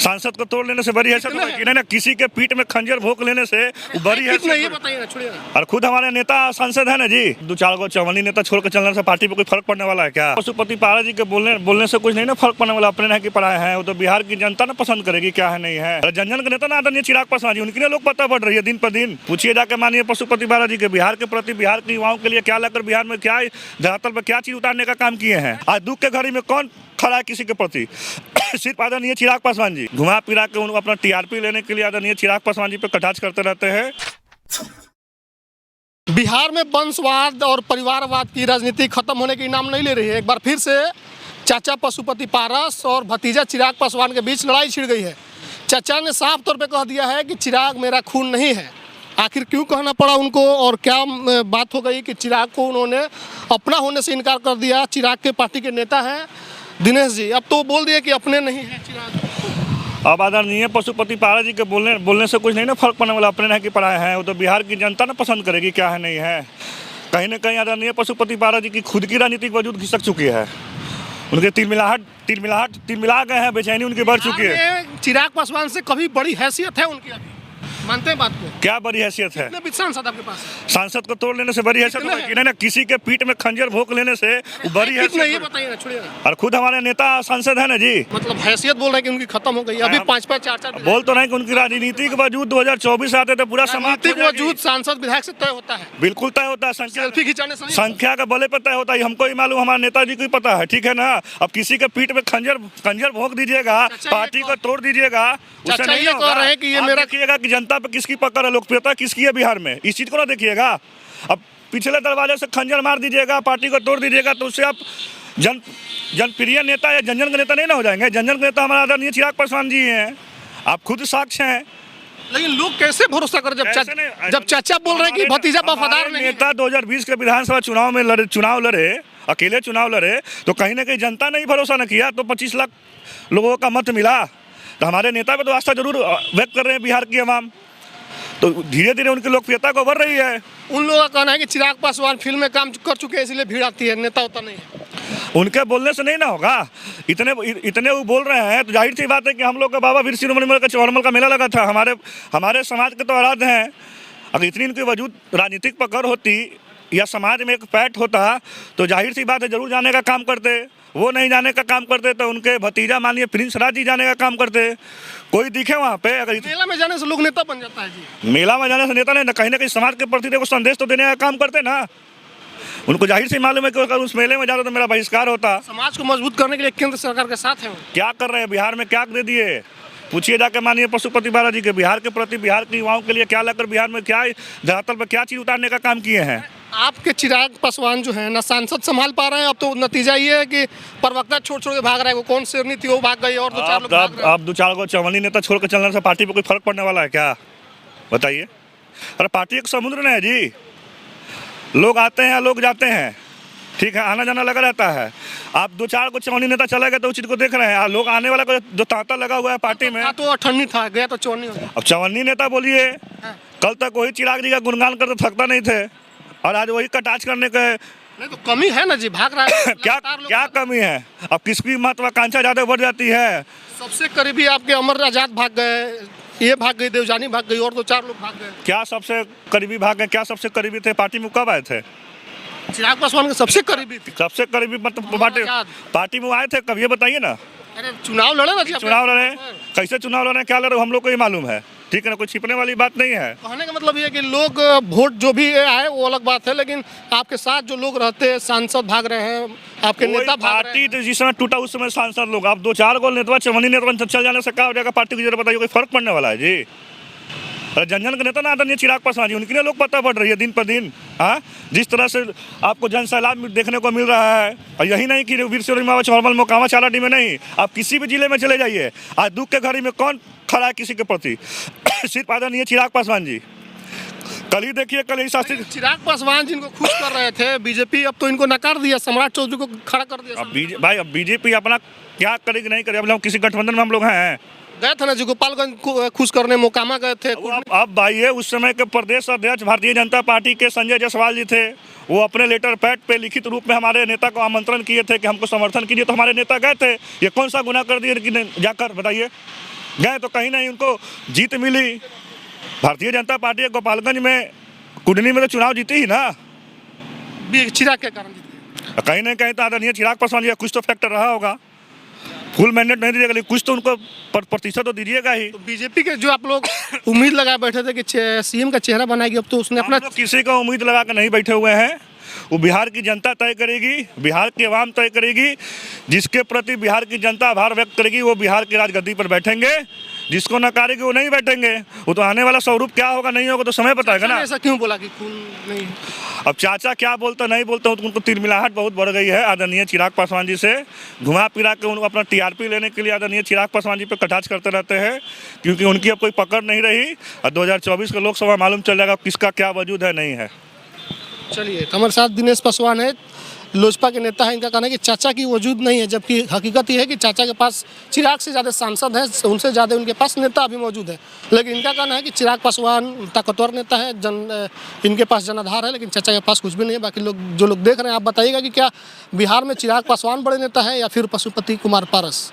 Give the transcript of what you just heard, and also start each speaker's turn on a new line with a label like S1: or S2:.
S1: सांसद को तोड़ लेने से बड़ी हैसियत होगी ना, किसी के पीठ में खंजर भोंक लेने से बड़ी हैसियत। और खुद हमारे नेता सांसद है ना जी, 2-4 गो चवनी नेता छोड़ के चलने से पार्टी पे कोई फर्क पड़ने वाला है क्या? पशुपति पारा जी के बोलने से कुछ नहीं ना फर्क पड़ने वाला। अपने नहीं की पढ़ाए हैं, वो तो बिहार की जनता ना पसंद करेगी क्या है नहीं है। जन के नेता ना आदरणीय चिराग पासवान जी, उनके लोग पता पड़ रही है दिन पर दिन। पूछिए जाके मानिए पशुपति पारा जी के बिहार के प्रति, बिहार के युवाओं के लिए क्या लेकर बिहार में क्या धरातल पर क्या चीज उतारने का काम किए हैं। आज दुख के घड़ी में कौन खड़ा है किसी के प्रति? सिर्फ आदरणीय चिराग पासवान जी घुमा फिरा के उनको अपना टीआरपी लेने के लिए आदरणीय चिराग पासवान जी पे कटाक्ष करते रहते हैं।
S2: बिहार में वंशवाद और परिवारवाद की राजनीति खत्म होने की नाम नहीं ले रही है। एक बार फिर से चाचा पशुपति पारस और भतीजा चिराग पासवान के बीच लड़ाई छिड़ गई है। चाचा ने साफ तौर पे कह दिया है कि चिराग मेरा खून नहीं है। आखिर क्यों कहना पड़ा उनको और क्या बात हो गई कि चिराग को उन्होंने अपना होने से इनकार कर दिया? चिराग के पार्टी के नेता हैं दिनेश जी, अब तो बोल दिए कि अपने नहीं है चिराग।
S1: अब आदरणीय पशुपति पारा जी के बोलने से कुछ नहीं ना फर्क पड़ने वाला। अपने नहीं की पढ़ाए हैं, वो तो बिहार की जनता ना पसंद करेगी क्या है नहीं है। कहीं ना कहीं आदरणीय पशुपति पारा जी की खुद की राजनीतिक वजूद खिसक चुकी है। उनके तिलमिला गए हैं, बेचैनी उनकी बढ़ चुकी है।
S2: चिराग पासवान से कभी बड़ी हैसियत है उनकी? अभी मानते हैं बात को?
S1: क्या बड़ी हैसियत है?
S2: सांसद आपके पास?
S1: सांसद को तोड़ लेने से बड़ी हैसियत होगी ना, किसी के पीठ में खंजर भोंक लेने से बड़ी हैसियत। और खुद हमारे नेता सांसद है ना जी,
S2: मतलब हैसियत बोल रहे हैं कि उनकी खत्म हो गई। अभी 5-5 4-4
S1: बोल तो नहीं कि उनकी राजनीतिक वजूद 2024 आते थे पूरा समाज
S2: वजूद सांसद विधायक से तय होता है।
S1: बिल्कुल तय होता है, संख्या का बले पर तय होता है। हमको ही मालूम, हमारे नेताजी को ही पता है, ठीक है ना। अब किसी के पीठ में खंजर भोंक दीजिएगा, पार्टी को तोड़ दीजिएगा, उससे नहीं होगा।
S2: कि ये मेरा
S1: देखिएगा कि जनता पे किसकी पकड़ है, लोकप्रियता किसकी है बिहार में, इस चीज को ना देखिएगा। अब पिछले दरवाजे से खंजर मार दीजिएगा, पार्टी को तोड़ दीजिएगा, तो उससे आप जनप्रिय नेता या जनजन के नेता नहीं ना हो जाएंगे। जनजन के नेता हमारा आदरणीय चिराग पासवान जी हैं, आप खुद साक्ष्य हैं।
S2: लेकिन लोग कैसे भरोसा कर जब चाचा बोल रहे हैं कि भतीजा वफादार नहीं?
S1: नेता 2020 के विधानसभा चुनाव लड़े, अकेले चुनाव लड़े, तो कहीं ना कहीं जनता ने ही भरोसा न किया, तो 25 लाख लोगों का मत मिला। तो हमारे नेता पे तो आस्था जरूर व्यक्त कर रहे हैं बिहार की आवाम, तो धीरे धीरे उनकी लोकप्रियता को बढ़ रही है।
S2: उन लोगों का कहना है कि चिराग पासवान फिल्म में काम कर चुके हैं इसलिए भीड़ आती है, नेता होता नहीं है।
S1: उनके बोलने से नहीं ना होगा। इतने वो बोल रहे हैं तो जाहिर सी बात है कि हम लोग का बाबा वीर शिरोमणि का चौरमल का मेला लगा था, हमारे समाज के तो आराध्य हैं। अगर इतनी उनकी वजूद राजनीतिक पकड़ होती या समाज में एक पैठ होता तो जाहिर सी बात है जरूर जाने का काम करते। वो नहीं जाने का काम करते तो उनके भतीजा मानिए प्रिंस राज जी जाने का काम करते। कोई दिखे वहाँ पे, अगर
S2: मेला में जाने से लोग नेता बन जाता है जी।
S1: मेला में जाने से नेता नहीं, कहीं ना कहीं समाज के प्रति देखो संदेश तो देने का काम करते ना। उनको जाहिर से मालूम है कि अगर उस मेले में जाता तो मेरा बहिष्कार होता।
S2: समाज को मजबूत करने के लिए केंद्र सरकार के साथ है।
S1: क्या कर रहे हैं बिहार में, क्या दे दिए? पूछिए जाके मानिए पशुपति पारा जी के बिहार के प्रति, बिहार के युवाओं के लिए क्या लेकर बिहार में क्या धरातल पर क्या चीज उतारने का काम किए हैं।
S2: आपके चिराग पासवान जो है ना सांसद संभाल पा रहे हैं, अब तो नतीजा ये है कि प्रवक्ता छोड़ के भाग रहा है। वो कौन शेरनी थी वो भाग गई और 2-4 लोग भाग रहे हैं।
S1: अब 2-4 गो चवनी नेता छोड़ के चलने से पार्टी पे कोई फर्क पड़ने वाला है क्या? बताइए। अरे पार्टी एक समुद्र नहीं है जी, लोग आते हैं लोग जाते हैं, ठीक है, आना जाना लगा रहता है। आप 2-4 को चवनी नेता चला गया तो उस चीज को देख रहे हैं। लोग आने वाला को जो तांता लगा हुआ है पार्टी में,
S2: तो अठन्नी था, गया तो चवनी हो गया।
S1: अब चवनी नेता बोलिए, कल तक वही चिराग जी का गुणगान करते थकता नहीं थे और आज वही कटाक्ष करने के।
S2: नहीं तो कमी है ना जी, भाग रहा है।
S1: क्या कमी है? अब किसकी महत्वाकांक्षा ज्यादा बढ़ जाती है?
S2: सबसे करीबी आपके अमर आजाद भाग गए, ये भाग गई, देवजानी भाग गई और 2-4 लोग भाग गए।
S1: क्या सबसे करीबी भाग गए? क्या सबसे करीबी थे? पार्टी में कब आए थे?
S2: चिराग पासवान के सबसे करीबी थे।
S1: सबसे करीबी मतलब पार्टी में आए थे कब, ये बताइए ना।
S2: अरे चुनाव लड़े ना जी,
S1: चुनाव लड़े, कैसे चुनाव लड़े, क्या लड़े, हम लोग को ही मालूम है, ठीक है ना। कोई छिपने वाली बात नहीं है।
S2: कहने का मतलब ये है कि लोग वोट जो भी आए वो अलग बात है, लेकिन आपके साथ जो लोग रहते हैं, सांसद भाग रहे हैं, आपके नेता भाग रहे हैं।
S1: पार्टी जिस समय टूटा उस समय सांसद लोग, आप 2-4 गो नेता चवनी नेता चल जाने से क्या हो जाएगा पार्टी की? जरा बताइए, कोई फर्क पड़ने वाला है जी? अरे जनजन के नेता ना आदरणीय चिराग पासवान जी, उनके लिए लोग पता पड़ रही है दिन पर दिन। हाँ, जिस तरह से आपको जन सैलाब देखने को मिल रहा है, और यही नहीं कि वीर शिरोमणि चौरमल मोकामा चालाडी में नहीं, आप किसी भी जिले में चले जाइए, आज दुख के घड़ी में कौन खड़ा है किसी के प्रति? सिर्फ आदरणीय चिराग पासवान जी। कल ही देखिए, कल ही शास्त्री
S2: चिराग पासवान जिनको खुश कर रहे थे बीजेपी, अब तो इनको नकार दिया, सम्राट चौधरी को खड़ा कर दिया।
S1: अब बीजेपी अपना क्या करेगी नहीं करेगी, अब हम किसी गठबंधन में हम लोग हैं।
S2: गए थे ना जी गोपालगंज खुश करने, मोकामा गए थे।
S1: अब भाई उस समय के प्रदेश अध्यक्ष भारतीय जनता पार्टी के संजय जायसवाल जी थे, वो अपने लेटर पैड पे लिखित रूप में हमारे नेता को आमंत्रण किए थे कि हमको समर्थन कीजिए, तो हमारे नेता गए थे। ये कौन सा गुनाह कर दिए कि जाकर बताइए? गए तो कहीं नहीं उनको जीत मिली। भारतीय जनता पार्टी गोपालगंज में कुंडली में तो चुनाव जीती ही ना,
S2: चिराग के कारण जीत गए।
S1: कहीं ना कहीं तो आदरणीय चिराग पासवान जी का कुछ तो फैक्टर रहा होगा। फुल मैंडेट नहीं दीजिएगा लेकिन कुछ तो उनको प्रतिशत तो दीजिएगा ही।
S2: तो बीजेपी के जो आप लोग उम्मीद लगाए बैठे थे कि सीएम का चेहरा बनाएगी, अब तो उसने अपना
S1: किसी को उम्मीद लगा कर नहीं बैठे हुए हैं। वो बिहार की जनता तय करेगी, बिहार की आवाम तय करेगी। जिसके प्रति बिहार की जनता आभार व्यक्त करेगी वो बिहार की राजगद्दी पर बैठेंगे, जिसको नकारेगी वो नहीं बैठेंगे। वो तो आने वाला स्वरूप क्या होगा नहीं होगा तो समय बताएगा ना।
S2: ऐसा क्यों बोला कि खून नहीं?
S1: अब चाचा क्या बोलते नहीं बोलते तो उनको तिरमिलाहट बहुत बढ़ गई है आदरणीय चिराग पासवान जी से। घुमा फिरा के उनको अपना टीआरपी लेने के लिए आदरणीय चिराग पासवान जी पे कटाक्ष करते रहते हैं, क्योंकि उनकी अब कोई पकड़ नहीं रही। और 2024 का लोकसभा मालूम चल जाएगा किसका क्या वजूद है नहीं है।
S2: चलिए, हमारे साथ दिनेश पासवान है, लोजपा के नेता है। इनका कहना है कि चाचा की वजूद नहीं है, जबकि हकीकत ये है कि चाचा के पास चिराग से ज़्यादा सांसद हैं, उनसे ज़्यादा उनके पास नेता भी मौजूद है। लेकिन इनका कहना है कि चिराग पासवान ताकतवर नेता है, इनके पास जनाधार है, लेकिन चाचा के पास कुछ भी नहीं है। बाकी लोग जो लोग देख रहे हैं, आप बताइएगा कि क्या बिहार में चिराग पासवान बड़े नेता है या फिर पशुपति कुमार पारस?